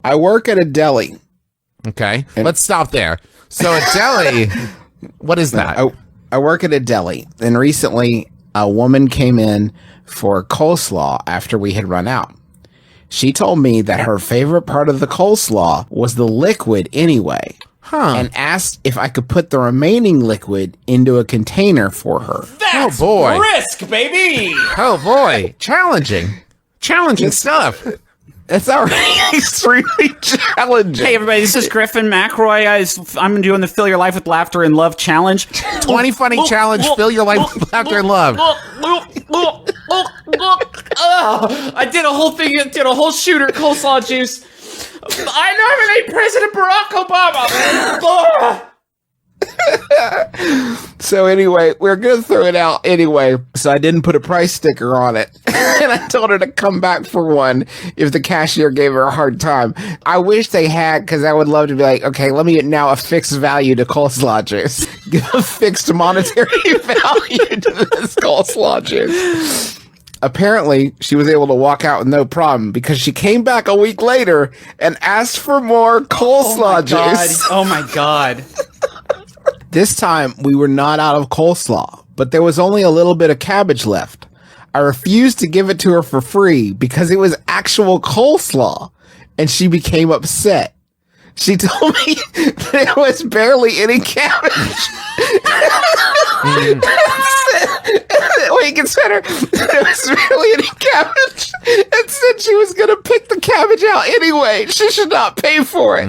I work at a deli. Okay, let's stop there. So a deli, what is that? I work at a deli, and recently a woman came in for coleslaw after we had run out. She told me that her favorite part of the coleslaw was the liquid anyway, and asked if I could put the remaining liquid into a container for her. That's risk, baby! Oh boy, challenging stuff. It's already extremely challenging. Hey everybody, this is Griffin McElroy. I'm doing the Fill Your Life with Laughter and Love challenge. 20 funny challenge, fill your life with laughter and love. I did a whole thing, did a whole shooter coleslaw juice. I nominate President Barack Obama. So anyway, we're going to throw it out anyway. So I didn't put a price sticker on it. And I told her to come back for one if the cashier gave her a hard time. I wish they had, because I would love to be like, okay, let me get now a fixed value to coleslaw juice. Give a fixed monetary value to this coleslaw juice. Apparently, she was able to walk out with no problem because she came back a week later and asked for more coleslaw juice. Oh my God. This time, we were not out of coleslaw, but there was only a little bit of cabbage left. I refused to give it to her for free because it was actual coleslaw, and she became upset. She told me there was barely any cabbage. Wait, consider there was barely any cabbage, and said she was going to pick the cabbage out anyway. She should not pay for it.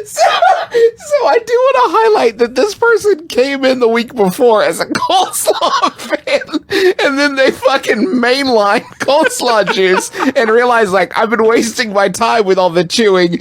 So I do want to highlight that this person came in the week before as a coleslaw fan, and then they fucking mainline coleslaw juice and realize, like, I've been wasting my time with all the chewing.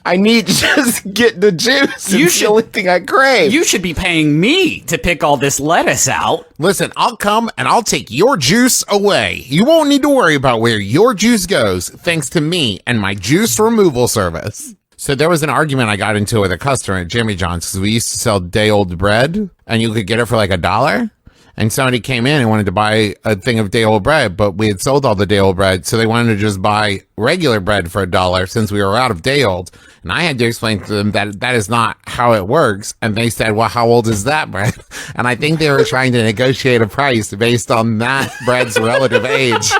I need to just get the juice. It's the only thing I crave. You should be paying me to pick all this lettuce out. Listen, I'll come and I'll take your juice away. You won't need to worry about where your juice goes, thanks to me and my juice removal service. So there was an argument I got into with a customer at Jimmy John's because we used to sell day-old bread, and you could get it for like $1. And somebody came in and wanted to buy a thing of day-old bread, but we had sold all the day-old bread, so they wanted to just buy regular bread for $1 since we were out of day-old. And I had to explain to them that that is not how it works. And they said, well, how old is that bread? And I think they were trying to negotiate a price based on that bread's relative age.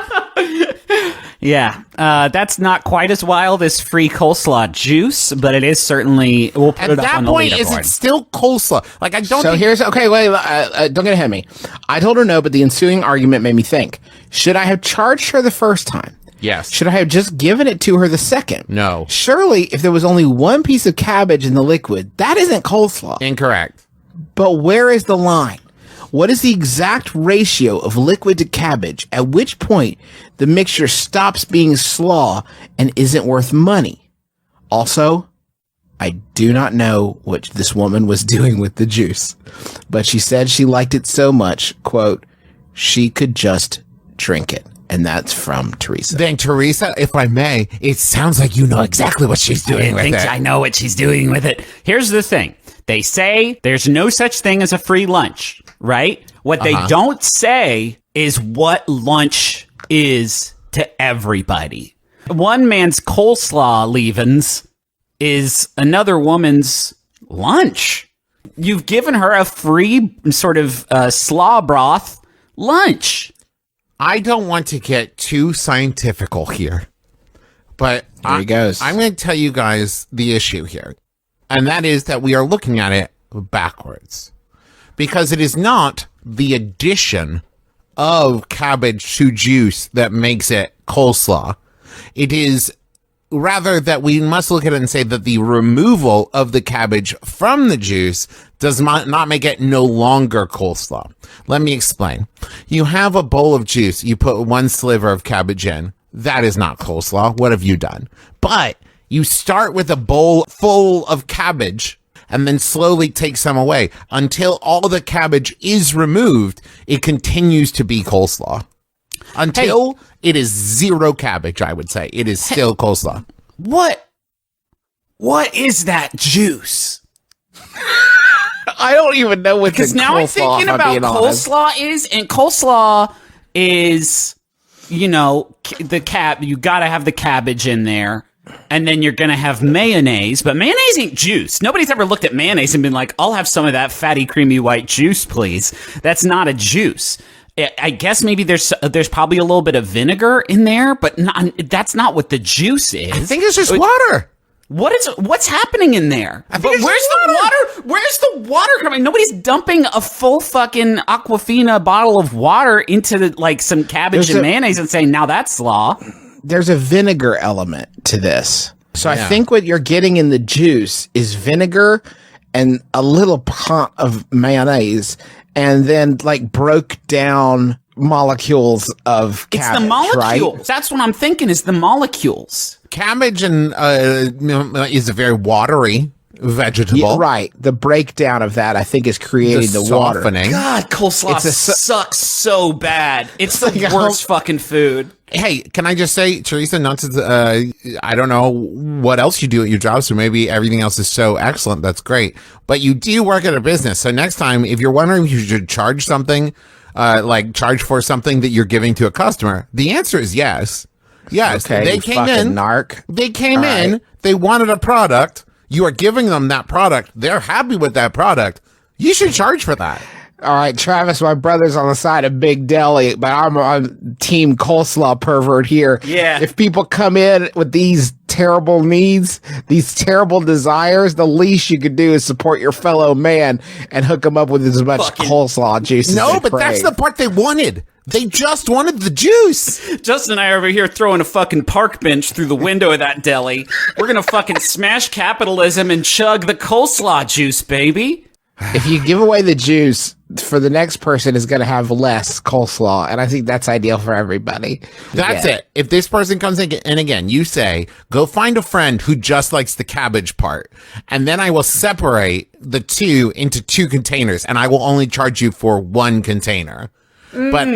Yeah, that's not quite as wild as free coleslaw juice, but it is certainly, we'll put it up on the leaderboard. At that point, is it still coleslaw? Like, I don't So here's, okay, wait, don't get ahead of me. I told her no, but the ensuing argument made me think, should I have charged her the first time? Yes. Should I have just given it to her the second? No. Surely, if there was only one piece of cabbage in the liquid, that isn't coleslaw. Incorrect. But where is the line? What is the exact ratio of liquid to cabbage, at which point the mixture stops being slaw and isn't worth money? Also, I do not know what this woman was doing with the juice, but she said she liked it so much, quote, she could just drink it. And that's from Teresa. Then, Teresa, if I may, it sounds like you know exactly what she's doing with it. I know what she's doing with it. Here's the thing. They say there's no such thing as a free lunch, right? What they don't say is what lunch is to everybody. One man's coleslaw leavings is another woman's lunch. You've given her a free sort of slaw broth lunch. I don't want to get too scientifical here, but Here he goes. I'm going to tell you guys the issue here. And that is that we are looking at it backwards, because it is not the addition of cabbage to juice that makes it coleslaw. It is rather that we must look at it and say that the removal of the cabbage from the juice does not make it no longer coleslaw. Let me explain. You have a bowl of juice. You put one sliver of cabbage in. That is not coleslaw. What have you done? But you start with a bowl full of cabbage and then slowly take some away until all the cabbage is removed. It continues to be coleslaw until it is zero cabbage. I would say it is still coleslaw. What is that juice? I don't even know what because now I'm thinking about coleslaw is, and coleslaw is you know, you gotta have the cabbage in there. And then you're going to have mayonnaise, but mayonnaise ain't juice. Nobody's ever looked at mayonnaise and been like, I'll have some of that fatty, creamy white juice, please. That's not a juice. I guess maybe there's probably a little bit of vinegar in there, but that's not what the juice is. I think it's just water. What's happening in there? I think Where's the water? Where's the water coming? Nobody's dumping a full fucking Aquafina bottle of water into some cabbage and mayonnaise and saying, now that's slaw. There's a vinegar element to this. So I think what you're getting in the juice is vinegar and a little pot of mayonnaise and then broke down molecules of cabbage. It's the molecules. Right? That's what I'm thinking is the molecules. Cabbage and is a very watery vegetable. Yeah, right. The breakdown of that, I think, is creating the water. Softening. God, coleslaw sucks so bad. It's the worst fucking food. Hey, can I just say, Teresa, not to, I don't know what else you do at your job, so maybe everything else is so excellent. That's great. But you do work at a business. So next time, if you're wondering if you should charge something, charge for something that you're giving to a customer, the answer is yes. Yes. Okay, they came in. Narc. They came in. They wanted a product. You are giving them that product. They're happy with that product. You should charge for that. All right, Travis, my brother's on the side of Big Deli, but I'm on Team Coleslaw pervert here. Yeah. If people come in with these terrible needs, these terrible desires, the least you could do is support your fellow man and hook them up with as much coleslaw juice as No, they but crave. that's the part they wanted. They just wanted the juice. Justin and I are over here throwing a fucking park bench through the window of that deli. We're going to fucking smash capitalism and chug the coleslaw juice, baby. If you give away the juice, for the next person is going to have less coleslaw, and I think that's ideal for everybody. That's it. If this person comes in, and again, you say, go find a friend who just likes the cabbage part, and then I will separate the two into two containers, and I will only charge you for one container. But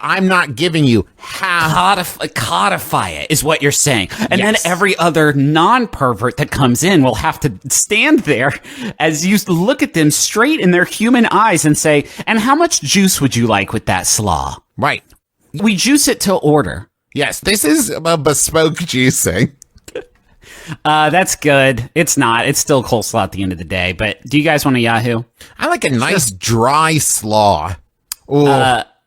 I'm not giving you half. Codify it is what you're saying. And then every other non-pervert that comes in will have to stand there as you look at them straight in their human eyes and say, and how much juice would you like with that slaw? Right. We juice it to order. Yes, this is a bespoke juicing. That's good. It's not. It's still coleslaw at the end of the day. But do you guys want a Yahoo? I like a nice dry slaw.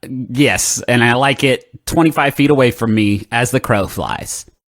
Yes, and I like it 25 feet away from me as the crow flies.